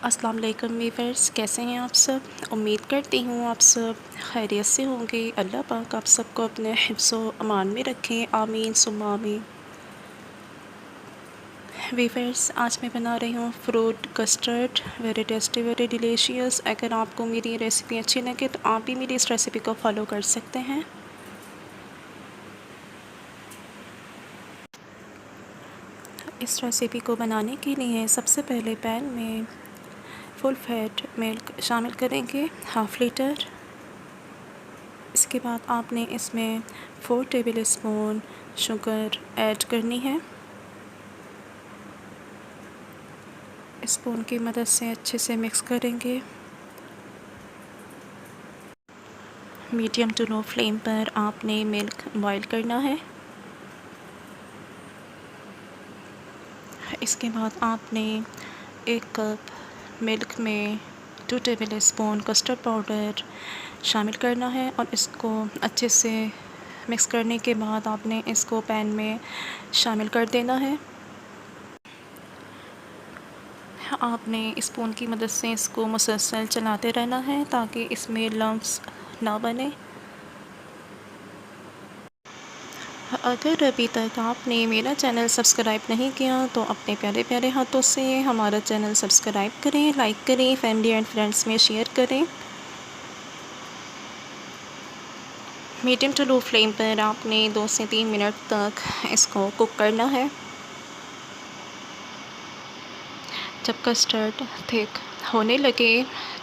अस्सलाम वालेकुम वीवर्स, कैसे हैं आप सब। उम्मीद करती हूँ आप सब खैरियत से होंगे। अल्लाह पाक आप सबको अपने हिफ्ज़ व अमान में रखें, आमीन सुम्मा आमीन। वीवर्स, आज मैं बना रही हूँ fruit custard, very tasty, very delicious. अगर आपको मेरी रेसिपी अच्छी लगे तो आप भी मेरी इस रेसिपी को फॉलो कर सकते हैं। इस रेसिपी को बनाने के लिए सबसे पहले पैन में फुल फैट मिल्क शामिल करेंगे, हाफ़ लीटर। इसके बाद आपने इसमें 4 टेबल स्पून शुगर ऐड करनी है। स्पून की मदद से अच्छे से मिक्स करेंगे। मीडियम टू लो फ्लेम पर आपने मिल्क बॉईल करना है। इसके बाद आपने 1 कप मिल्क में 2 टेबल स्पून कस्टर्ड पाउडर शामिल करना है और इसको अच्छे से मिक्स करने के बाद आपने इसको पैन में शामिल कर देना है। आपने स्पून की मदद से इसको मुसलसल चलाते रहना है ताकि इसमें लम्प्स ना बने। अगर अभी तक आपने मेरा चैनल सब्सक्राइब नहीं किया तो अपने प्यारे प्यारे हाथों से हमारा चैनल सब्सक्राइब करें, लाइक करें, फैमिली एंड फ्रेंड्स में शेयर करें। मीडियम टू लो फ्लेम पर आपने 2 से 3 मिनट तक इसको कुक करना है। जब कस्टर्ड थिक होने लगे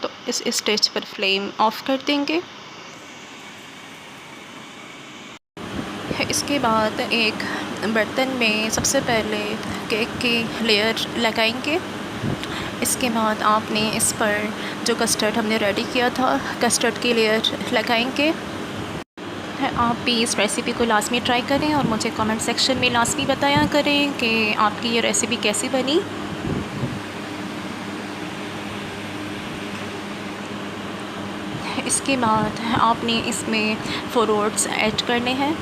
तो इस स्टेज पर फ्लेम ऑफ कर देंगे। इसके बाद एक बर्तन में सबसे पहले केक की लेयर लगाएंगे। इसके बाद आपने इस पर जो कस्टर्ड हमने रेडी किया था कस्टर्ड की लेयर लगाएंगे। आप भी इस रेसिपी को लाज़मी ट्राई करें और मुझे कमेंट सेक्शन में लाज़मी बताया करें कि आपकी ये रेसिपी कैसी बनी। इसके बाद आपने इसमें फ्रूट्स ऐड करने हैं।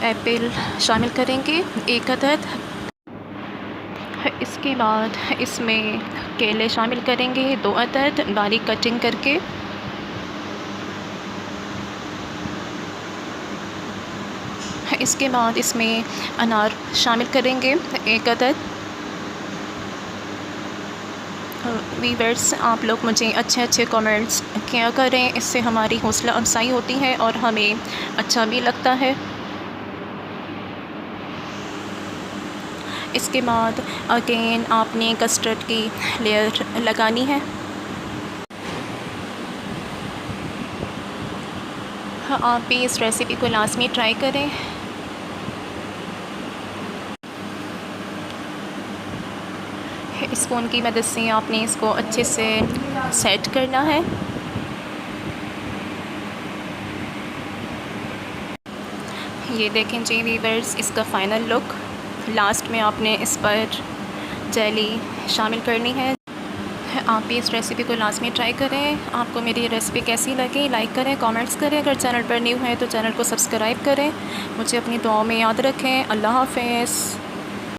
एप्पल शामिल करेंगे 1 अदद। इसके बाद इसमें केले शामिल करेंगे 2 अदद बारीक कटिंग करके। इसके बाद इसमें अनार शामिल करेंगे 1 अदद। वीवर्स, आप लोग मुझे अच्छे कमेंट्स किया करें, इससे हमारी हौसला अफजाई होती है और हमें अच्छा भी लगता है। इसके बाद अगेन आपने कस्टर्ड की लेयर लगानी है। आप भी इस रेसिपी को लाज़मी ट्राई करें। स्पून की मदद से आपने इसको अच्छे से सेट करना है। ये देखें जी वीवर्स, इसका फ़ाइनल लुक। लास्ट में आपने इस पर जेली शामिल करनी है। आप भी इस रेसिपी को लाज़मी ट्राई करें। आपको मेरी रेसिपी कैसी लगी लाइक करें, कमेंट्स करें। अगर चैनल पर न्यू है तो चैनल को सब्सक्राइब करें। मुझे अपनी दुआओं में याद रखें। अल्लाह हाफ़िज़।